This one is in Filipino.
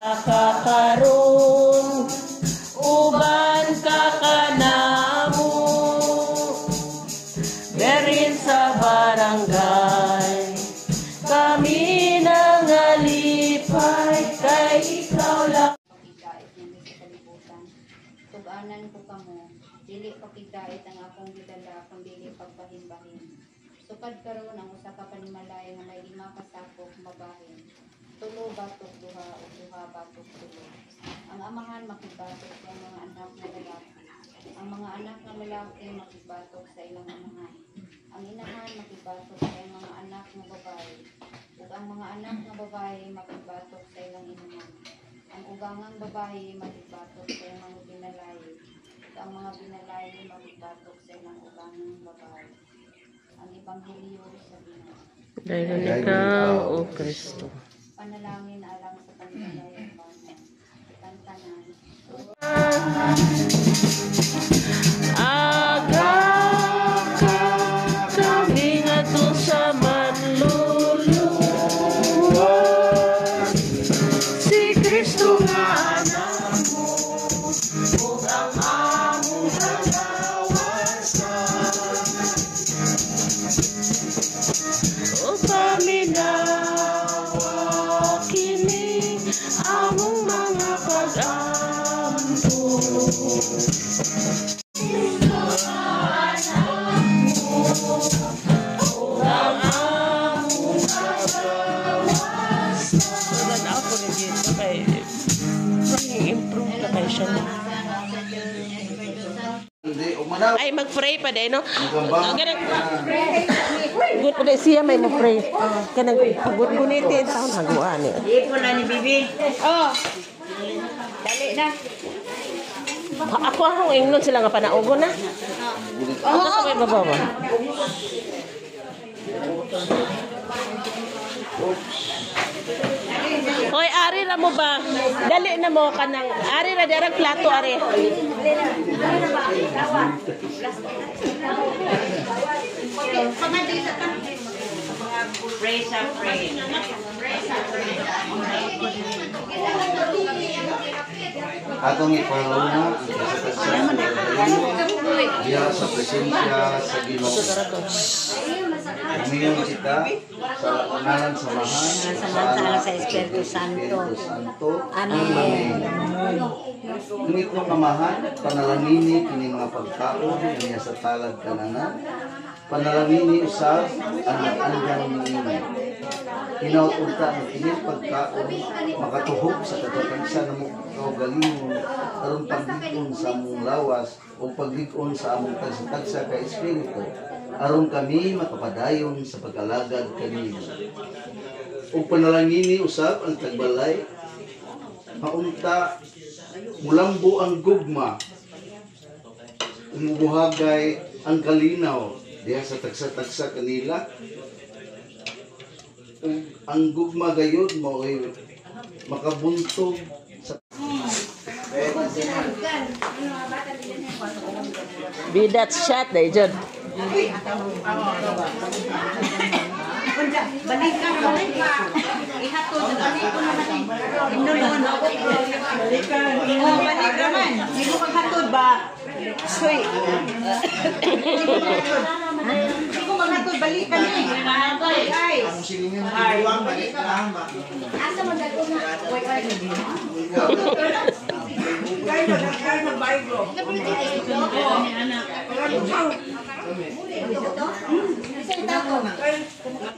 Kakaroon uban ka kanamo berin sa barangay kami nangalipay kay ikaw lang. Pakigait ng sa kalibutan. Tuganan ko kamo, dili pakigait ang akong gidala kung dili pagbahin-bahin. Sukad karon ang usa ka panimalay nga may 5 kasakop mabahin. Tulo batok duha o duha batok tulo. Ang amahan makibatok sa mga anak na lalaki. Ang mga anak na lalaki makibatok sa ilang amahan. Ang inahan makibatok sa mga anak na babae. Ug ang mga anak na babae makibatok sa ilang inahan. Ang ugangang babae makibatok sa mga binalay. Ug ang mga binalay makibatok sa ilang ugangang babae. Ang Ebanghelyo sa Ginoo. Dayon ikaw, O Kristo. Panalangin alang sa panimalayang bayan. Kantanan. Aga ka kami nga to sa manluluwa si Kristo nga anak mo ug ang among kalawasan o paminawa kini among mga pag-ampo. Improve na kayo siya. Ay, mag-pray pa din, no? Good pa din siya, may mag-pray. Kanang good-gunitin taon haguan niya. Ipo na ni Bibi. Oh. Dali na. Ako akong ingnon sila nga panaugo na. Ako sa may babawa. Hoy, ari ra mo ba? Dali na mo kanang ari ra derang plato ari. Pray sa pray. Atong ipaluna diya sa presensya sa Ginoo. Umingon kita sa ngalan samahan sa Espiritu Santo. Amen. Ngunit kung amahan, panalangini kini mga pagkaon niya sa talad kananan. Panalangini usab ang nag-andang ninyo. Hinaut-unta ng inyong pagkaon, makatuhog sa katapagsa na mo kaugalingon, aron paglikon sa among lawas o paglikon sa among tagsa ka Espiritu, aron kami makapadayon sa pag-alagad kanino. O panalangini usab ang tagbalay, maunta, mulambo ang gugma, umubuhagay ang kalinaw, diha sa tagsa-tagsa kanila. Ang gugma gayud mo ay makabuntog sa Bidat shot dai jud. Balik ka. Ihatod na kami ko naman eh. Indulon. Balik ka. Oh, balik naman. Hindi mo maghatod ba? Soy. Hindi ko maghatod, balik ka niya. Guys. Ay, balik ka lang ba? Asa mo dito na? Guys, mag-Bible. Anak.